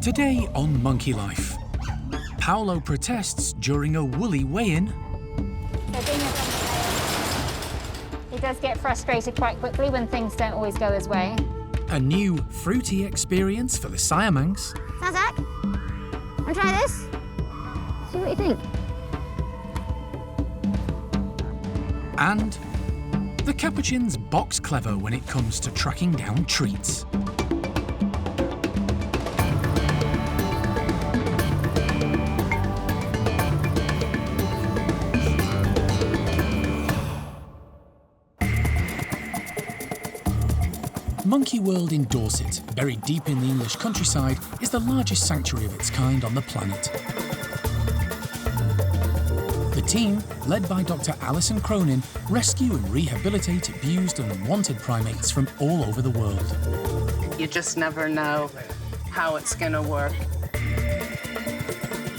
Today on Monkey Life, Paolo protests during a woolly weigh-in. He does get frustrated quite quickly when things don't always go his way. A new fruity experience for the Siamangs. Zach, wanna try this? See what you think. And the Capuchin's box clever when it comes to tracking down treats. Monkey World in Dorset, buried deep in the English countryside, is the largest sanctuary of its kind on the planet. The team, led by Dr. Alison Cronin, rescue and rehabilitate abused and unwanted primates from all over the world. You just never know how it's going to work.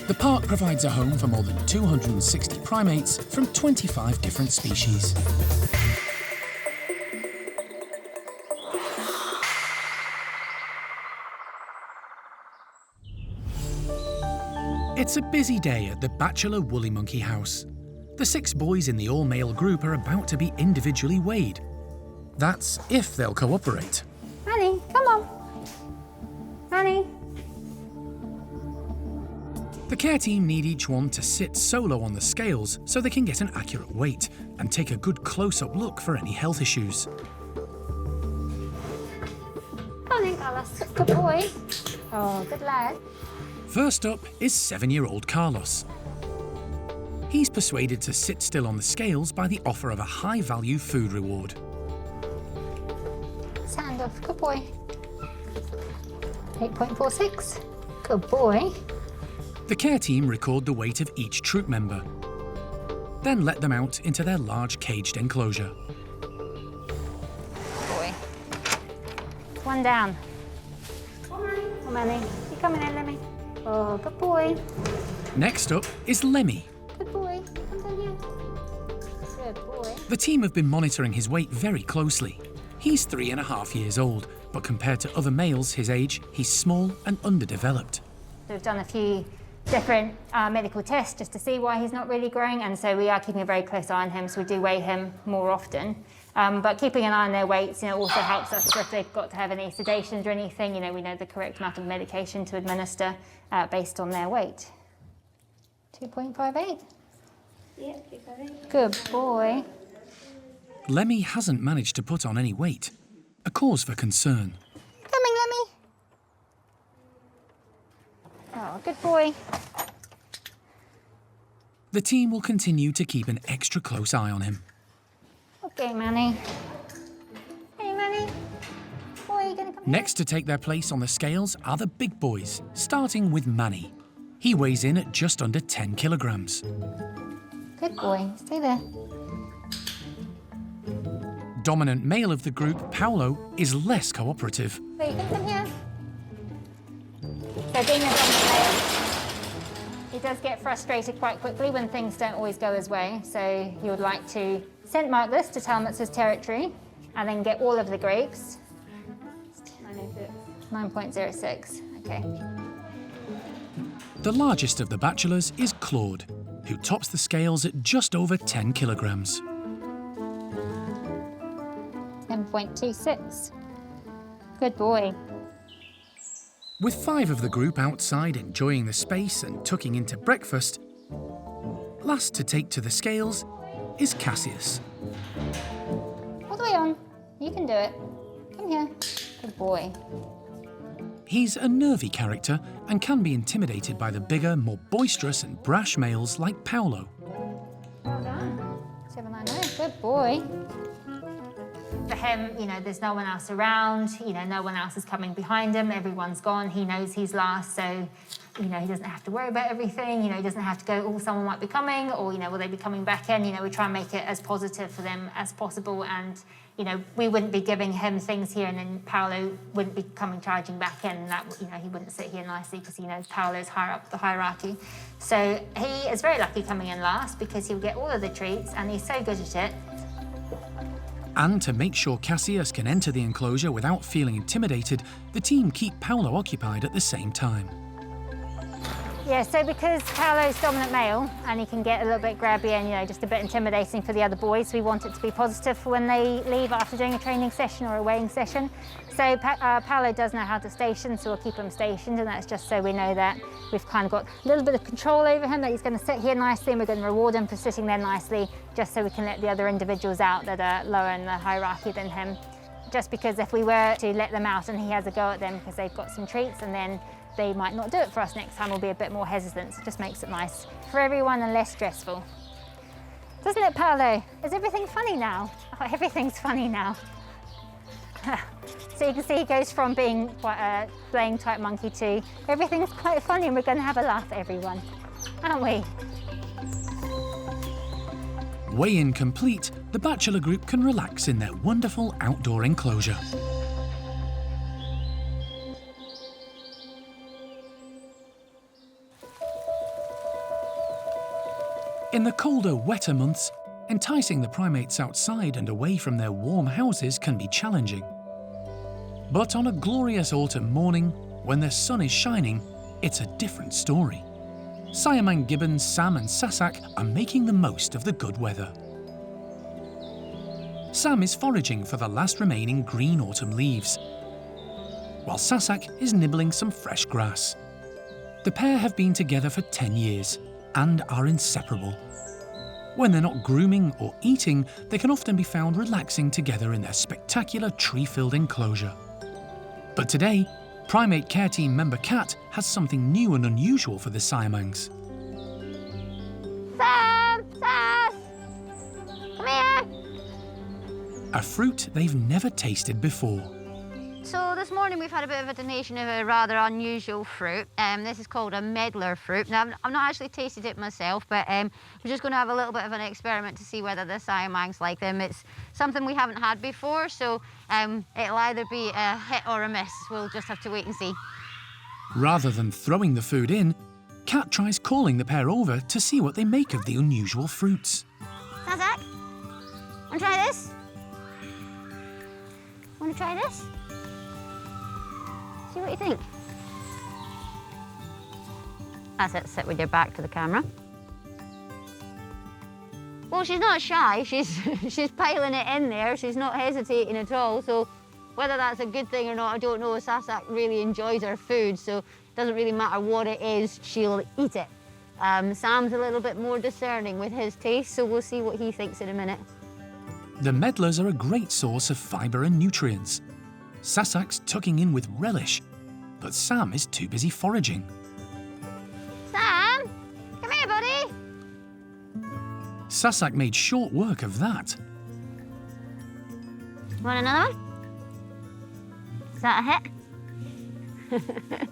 The park provides a home for more than 260 primates from 25 different species. It's a busy day at the bachelor woolly monkey house. The 6 boys in the all-male group are about to be individually weighed. That's if they'll cooperate. Honey, come on. Honey. The care team need each one to sit solo on the scales so they can get an accurate weight and take a good close-up look for any health issues. Honey, Alice. Good boy. Oh, good lad. First up is 7-year-old Carlos. He's persuaded to sit still on the scales by the offer of a high-value food reward. Stand off. Good boy. 8.46. Good boy. The care team record the weight of each troop member, then let them out into their large caged enclosure. Good boy. One down. Come on, Annie. You coming in, Lemmy? Oh, good boy. Next up is Lemmy. Good boy. Come down here. Good boy. The team have been monitoring his weight very closely. He's 3.5 years old, but compared to other males his age, he's small and underdeveloped. We've done a few different medical tests just to see why he's not really growing, and so we are keeping a very close eye on him, so we do weigh him more often. But keeping an eye on their weights, also helps us if they've got to have any sedations or anything. We know the correct amount of medication to administer based on their weight. 2.58. Yeah, 2.58. Good boy. Lemmy hasn't managed to put on any weight, a cause for concern. Coming, Lemmy. Oh, good boy. The team will continue to keep an extra close eye on him. Okay, Manny. Hey, Manny. Boy, you gonna come Next to take their place on the scales are the big boys, starting with Manny. He weighs in at just under 10 kilograms. Good boy. Stay there. Dominant male of the group, Paolo, is less cooperative. Wait, come here. So being a dominant male, he does get frustrated quite quickly when things don't always go his way. So he would like to scent mark this to tell him it's his territory, and then get all of the grapes. 9.06. Okay. The largest of the bachelors is Claude, who tops the scales at just over 10 kilograms. 10.26. Good boy. With 5 of the group outside enjoying the space and tucking into breakfast, last to take to the scales is Cassius. All the way on. You can do it. Come here. Good boy. He's a nervy character and can be intimidated by the bigger, more boisterous and brash males like Paolo. Well done. 790. Good boy. For him, there's no one else around. No one else is coming behind him. Everyone's gone. He knows he's last, so he doesn't have to worry about everything. He doesn't have to go, oh, someone might be coming, or will they be coming back in? We try and make it as positive for them as possible, and we wouldn't be giving him things here, and then Paolo wouldn't be coming charging back in. And that he wouldn't sit here nicely because he knows Paolo's higher up the hierarchy. So he is very lucky coming in last because he'll get all of the treats, and he's so good at it. And to make sure Cassius can enter the enclosure without feeling intimidated, the team keep Paolo occupied at the same time. Yeah, so because Paolo's dominant male and he can get a little bit grabby and, you know, just a bit intimidating for the other boys, we want it to be positive for when they leave after doing a training session or a weighing session. So Paolo does know how to station, so we'll keep him stationed, and that's just so we know that we've kind of got a little bit of control over him, that he's going to sit here nicely, and we're going to reward him for sitting there nicely, just so we can let the other individuals out that are lower in the hierarchy than him. Just because if we were to let them out and he has a go at them because they've got some treats, and then they might not do it for us next time, we'll be a bit more hesitant. So it just makes it nice for everyone and less stressful. Doesn't it, Paolo? Is everything funny now? Oh, everything's funny now. So you can see he goes from being quite a playing type monkey to everything's quite funny, and we're going to have a laugh at everyone, aren't we? Weigh-in complete, the bachelor group can relax in their wonderful outdoor enclosure. In the colder, wetter months, enticing the primates outside and away from their warm houses can be challenging. But on a glorious autumn morning, when the sun is shining, it's a different story. Siamang gibbons Sam and Sasak are making the most of the good weather. Sam is foraging for the last remaining green autumn leaves, while Sasak is nibbling some fresh grass. The pair have been together for 10 years and are inseparable. When they're not grooming or eating, they can often be found relaxing together in their spectacular tree-filled enclosure. But today, Primate Care Team member Kat has something new and unusual for the Siamangs. Sam! Sass! Come here! A fruit they've never tasted before. So this morning we've had a bit of a donation of a rather unusual fruit. This is called a medlar fruit. Now I've not actually tasted it myself, but we're just going to have a little bit of an experiment to see whether the Siamangs like them. It's something we haven't had before, so it'll either be a hit or a miss. We'll just have to wait and see. Rather than throwing the food in, Kat tries calling the pair over to see what they make of the unusual fruits. Sasak, want to try this? Want to try this? See what you think. That's it, sit with your back to the camera. Well, she's not shy, she's piling it in there, she's not hesitating at all, so whether that's a good thing or not, I don't know. Sasak really enjoys her food, so it doesn't really matter what it is, she'll eat it. Sam's a little bit more discerning with his taste, so we'll see what he thinks in a minute. The medlars are a great source of fibre and nutrients. Sasak's tucking in with relish, but Sam is too busy foraging. Sam, come here, buddy. Sasak made short work of that. Want another one? Is that a hit?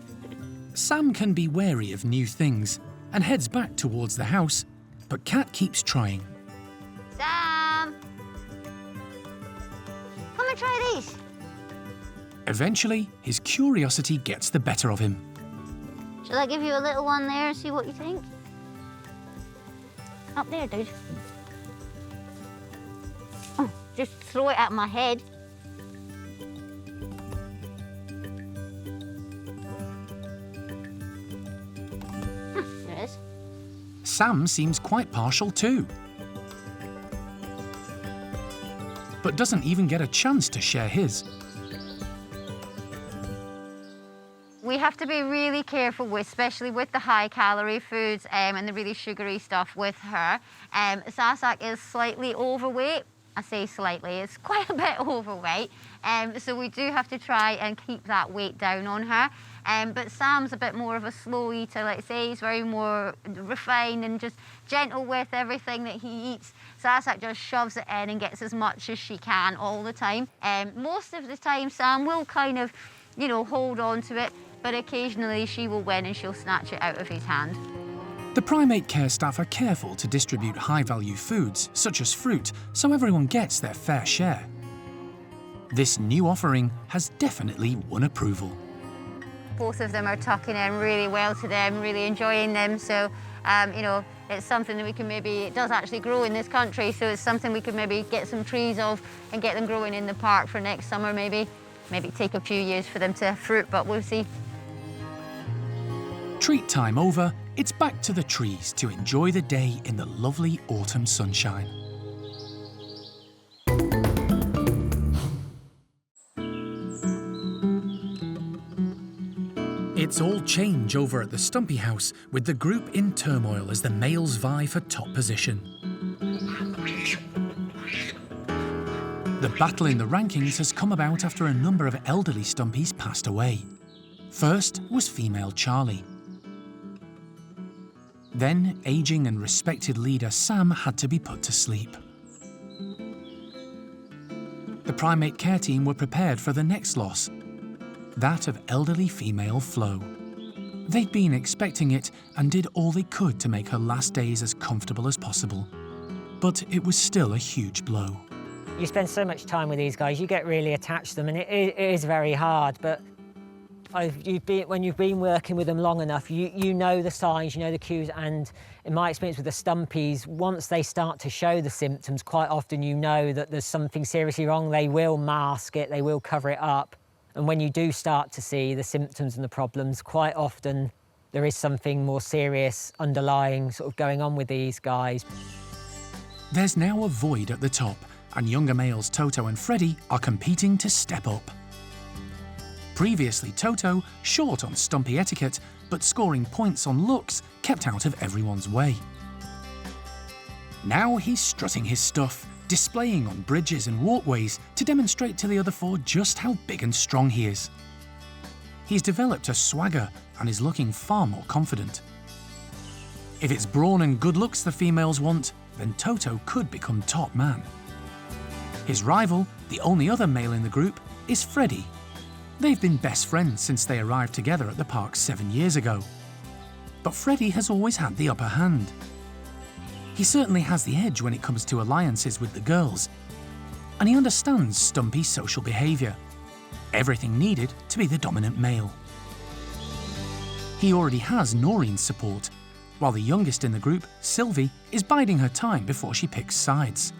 Sam can be wary of new things and heads back towards the house, but Kat keeps trying. Sam, come and try these. Eventually, his curiosity gets the better of him. Shall I give you a little one there and see what you think? Up there, dude. Oh, just throw it at my head. There it is. Sam seems quite partial too, but doesn't even get a chance to share his. We have to be really careful, especially with the high-calorie foods and the really sugary stuff with her. Sasak is slightly overweight. I say slightly, it's quite a bit overweight. So we do have to try and keep that weight down on her. But Sam's a bit more of a slow eater, like I say. He's very more refined and just gentle with everything that he eats. Sasak just shoves it in and gets as much as she can all the time. Most of the time, Sam will kind of, you know, hold on to it, but occasionally she will win and she'll snatch it out of his hand. The primate care staff are careful to distribute high-value foods, such as fruit, so everyone gets their fair share. This new offering has definitely won approval. Both of them are tucking in really well to them, really enjoying them, so, you know, It's something that we can maybe, it does actually grow in this country, so it's something we could maybe get some trees of and get them growing in the park for next summer maybe. Maybe take a few years for them to fruit, but we'll see. Treat time over, it's back to the trees to enjoy the day in the lovely autumn sunshine. It's all change over at the Stumpy House, with the group in turmoil as the males vie for top position. The battle in the rankings has come about after a number of elderly Stumpies passed away. First was female Charlie. Then, ageing and respected leader Sam had to be put to sleep. The primate care team were prepared for the next loss, that of elderly female Flo. They'd been expecting it and did all they could to make her last days as comfortable as possible. But it was still a huge blow. You spend so much time with these guys, you get really attached to them, and it is very hard, but when you've been working with them long enough, you know the signs, you know the cues, and in my experience with the Stumpies, once they start to show the symptoms, quite often you know that there's something seriously wrong. They will mask it, they will cover it up. And when you do start to see the symptoms and the problems, quite often there is something more serious underlying sort of going on with these guys. There's now a void at the top, and younger males Toto and Freddie are competing to step up. Previously, Toto, short on Stumpy etiquette, but scoring points on looks, kept out of everyone's way. Now he's strutting his stuff, displaying on bridges and walkways to demonstrate to the other four just how big and strong he is. He's developed a swagger and is looking far more confident. If it's brawn and good looks the females want, then Toto could become top man. His rival, the only other male in the group, is Freddie. They've been best friends since they arrived together at the park 7 years ago. But Freddie has always had the upper hand. He certainly has the edge when it comes to alliances with the girls, and he understands Stumpy social behaviour. Everything needed to be the dominant male. He already has Noreen's support, while the youngest in the group, Sylvie, is biding her time before she picks sides.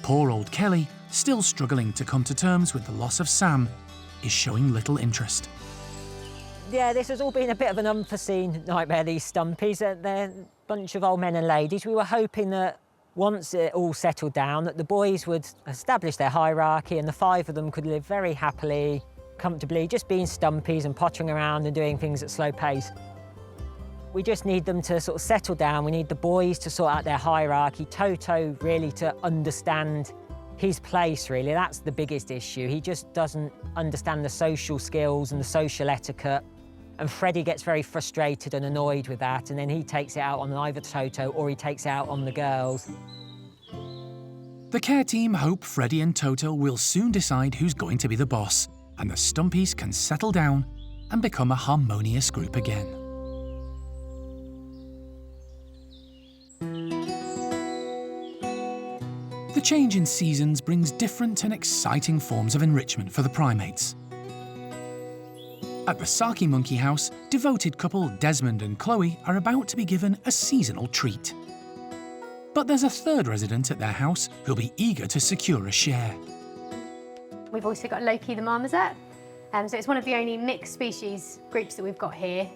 Poor old Kelly, still struggling to come to terms with the loss of Sam, is showing little interest. Yeah, this has all been a bit of an unforeseen nightmare, these Stumpies. They're a bunch of old men and ladies. We were hoping that once it all settled down, that the boys would establish their hierarchy and the 5 of them could live very happily, comfortably, just being Stumpies and pottering around and doing things at slow pace. We just need them to sort of settle down. We need the boys to sort out their hierarchy, Toto really to understand his place, really. That's the biggest issue. He just doesn't understand the social skills and the social etiquette. And Freddie gets very frustrated and annoyed with that, and then he takes it out on either Toto or he takes it out on the girls. The care team hope Freddie and Toto will soon decide who's going to be the boss, and the Stumpies can settle down and become a harmonious group again. The change in seasons brings different and exciting forms of enrichment for the primates. At the Saki monkey house, devoted couple Desmond and Chloe are about to be given a seasonal treat. But there's a third resident at their house who'll be eager to secure a share. We've also got Loki the marmoset. So it's one of the only mixed species groups that we've got here.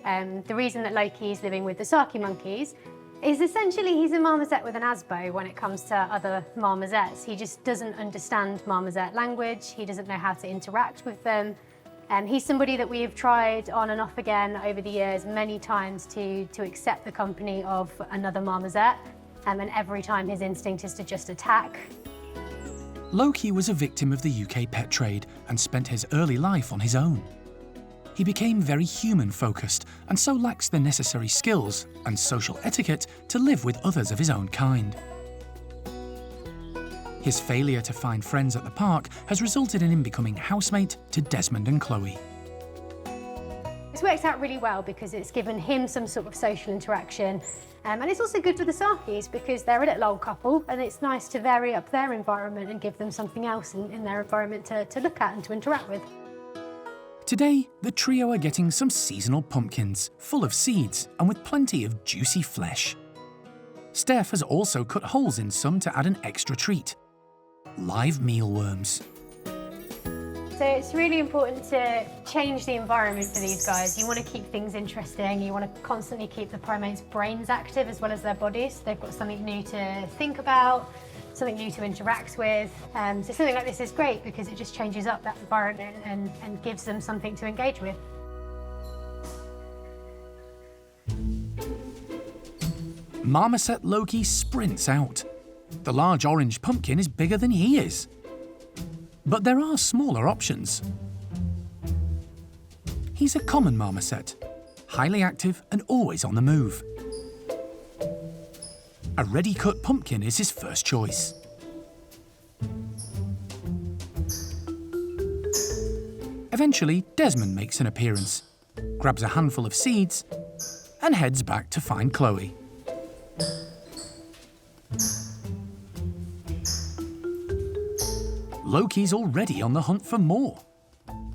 The reason that Loki is living with the Saki monkeys is essentially he's a marmoset with an ASBO when it comes to other marmosets. He just doesn't understand marmoset language. He doesn't know how to interact with them. He's somebody that we've tried on and off again over the years many times to accept the company of another marmoset. And every time his instinct is to just attack. Loki was a victim of the UK pet trade and spent his early life on his own. He became very human-focused and so lacks the necessary skills and social etiquette to live with others of his own kind. His failure to find friends at the park has resulted in him becoming housemate to Desmond and Chloe. It's worked out really well because it's given him some sort of social interaction. And it's also good for the Sakis because they're a little old couple and it's nice to vary up their environment and give them something else in their environment to look at and to interact with. Today, the trio are getting some seasonal pumpkins, full of seeds and with plenty of juicy flesh. Steph has also cut holes in some to add an extra treat: live mealworms. So it's really important to change the environment for these guys. You want to keep things interesting. You want to constantly keep the primates' brains active as well as their bodies. They've got something new to think about, something new to interact with. So something like this is great because it just changes up that environment and gives them something to engage with. Marmoset Loki sprints out. The large orange pumpkin is bigger than he is. But there are smaller options. He's a common marmoset, highly active and always on the move. A ready-cut pumpkin is his first choice. Eventually, Desmond makes an appearance, grabs a handful of seeds, and heads back to find Chloe. Loki's already on the hunt for more.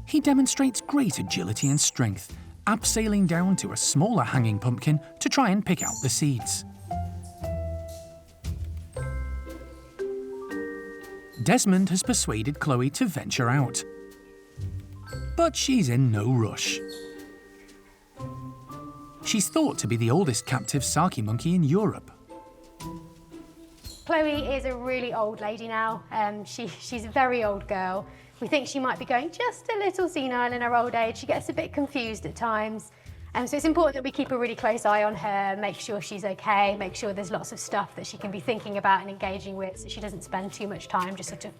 He demonstrates great agility and strength, abseiling down to a smaller hanging pumpkin to try and pick out the seeds. Desmond has persuaded Chloe to venture out, but she's in no rush. She's thought to be the oldest captive Saki monkey in Europe. Chloe is a really old lady now. She's a very old girl. We think she might be going just a little senile in her old age. She gets a bit confused at times. So it's important that we keep a really close eye on her, make sure she's okay, make sure there's lots of stuff that she can be thinking about and engaging with, so she doesn't spend too much time just sort of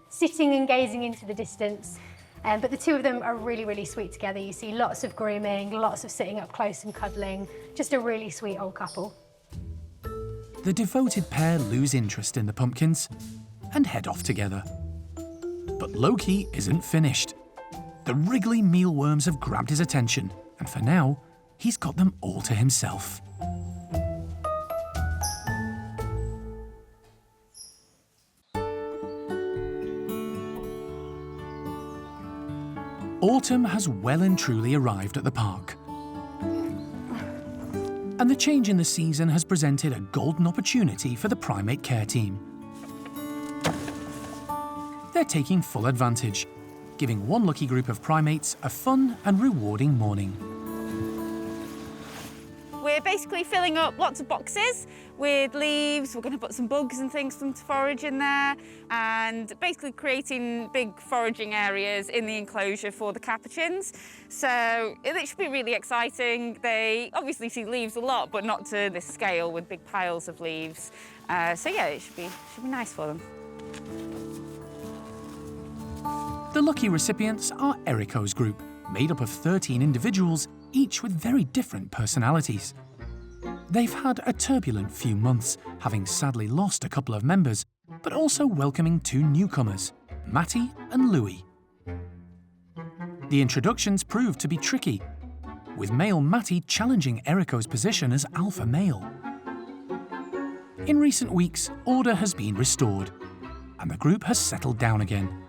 sitting and gazing into the distance. But the two of them are really, really sweet together. You see lots of grooming, lots of sitting up close and cuddling. Just a really sweet old couple. The devoted pair lose interest in the pumpkins and head off together. But Loki isn't finished. The wriggly mealworms have grabbed his attention, and for now, he's got them all to himself. Autumn has well and truly arrived at the park. And the change in the season has presented a golden opportunity for the primate care team. They're taking full advantage, giving one lucky group of primates a fun and rewarding morning. We're basically filling up lots of boxes with leaves. We're going to put some bugs and things for them to forage in there, and basically creating big foraging areas in the enclosure for the capuchins. So it should be really exciting. They obviously see leaves a lot, but not to this scale with big piles of leaves. So yeah, it should be nice for them. The lucky recipients are Eriko's group, made up of 13 individuals, each with very different personalities. They've had a turbulent few months, having sadly lost a couple of members, but also welcoming two newcomers, Matty and Louis. The introductions proved to be tricky, with male Matty challenging Eriko's position as alpha male. In recent weeks, order has been restored, and the group has settled down again.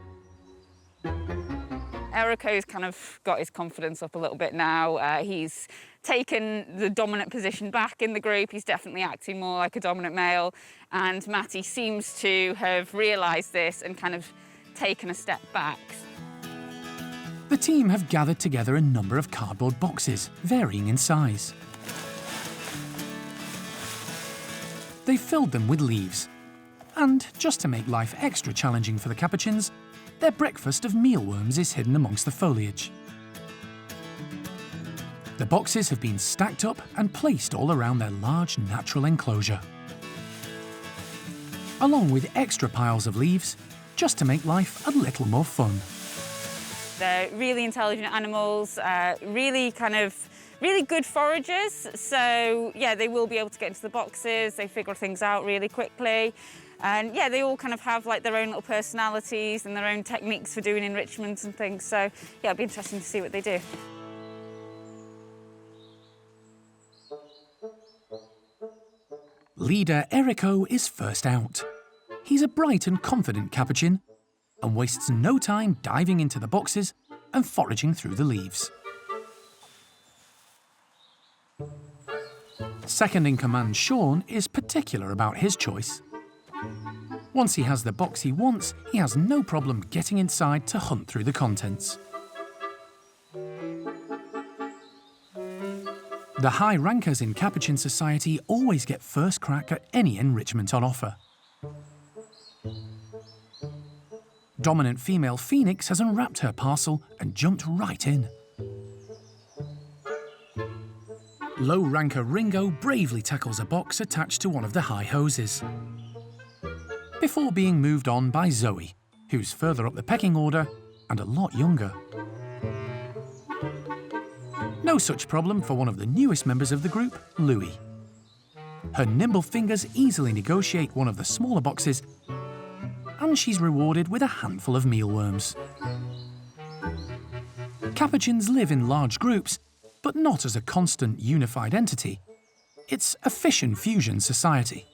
Eriko's kind of got his confidence up a little bit now. He's taken the dominant position back in the group. He's definitely acting more like a dominant male. And Matty seems to have realised this and kind of taken a step back. The team have gathered together a number of cardboard boxes, varying in size. They've filled them with leaves. And, just to make life extra challenging for the capuchins, their breakfast of mealworms is hidden amongst the foliage. The boxes have been stacked up and placed all around their large natural enclosure, along with extra piles of leaves, just to make life a little more fun. They're really intelligent animals, really good foragers. So yeah, they will be able to get into the boxes. They figure things out really quickly. And yeah, they all kind of have like their own little personalities and their own techniques for doing enrichment and things. So yeah, it'll be interesting to see what they do. Leader Eriko is first out. He's a bright and confident capuchin and wastes no time diving into the boxes and foraging through the leaves. Second-in-command Sean is particular about his choice. Once he has the box he wants, he has no problem getting inside to hunt through the contents. The high rankers in Capuchin society always get first crack at any enrichment on offer. Dominant female Phoenix has unwrapped her parcel and jumped right in. Low ranker Ringo bravely tackles a box attached to one of the high hoses, before being moved on by Zoe, who's further up the pecking order and a lot younger. No such problem for one of the newest members of the group, Louie. Her nimble fingers easily negotiate one of the smaller boxes, and she's rewarded with a handful of mealworms. Capuchins live in large groups, but not as a constant, unified entity. It's a fission fusion society.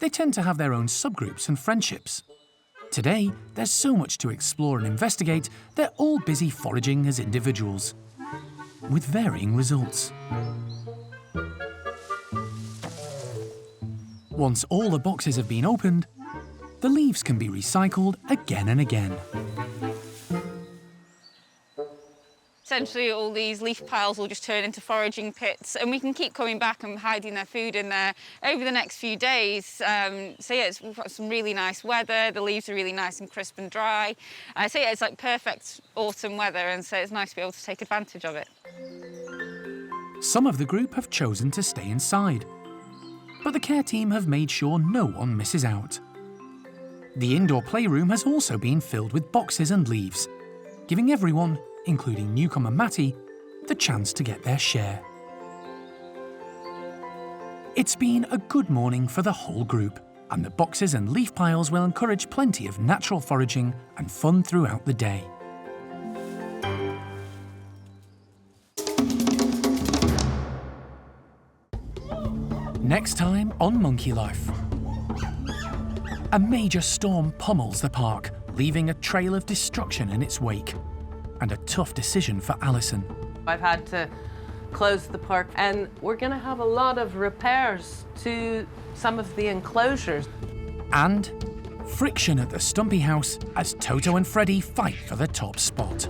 They tend to have their own subgroups and friendships. Today, there's so much to explore and investigate, they're all busy foraging as individuals, with varying results. Once all the boxes have been opened, the leaves can be recycled again and again. Essentially, all these leaf piles will just turn into foraging pits, and we can keep coming back and hiding their food in there over the next few days. So yeah, we've got some really nice weather. The leaves are really nice and crisp and dry. So yeah, it's like perfect autumn weather, and so it's nice to be able to take advantage of it. Some of the group have chosen to stay inside, but the care team have made sure no one misses out. The indoor playroom has also been filled with boxes and leaves, giving everyone, including newcomer Matty, the chance to get their share. It's been a good morning for the whole group, and the boxes and leaf piles will encourage plenty of natural foraging and fun throughout the day. Next time on Monkey Life. A major storm pummels the park, leaving a trail of destruction in its wake. And a tough decision for Alison. I've had to close the park, and we're going to have a lot of repairs to some of the enclosures. And friction at the Stumpy House as Toto and Freddie fight for the top spot.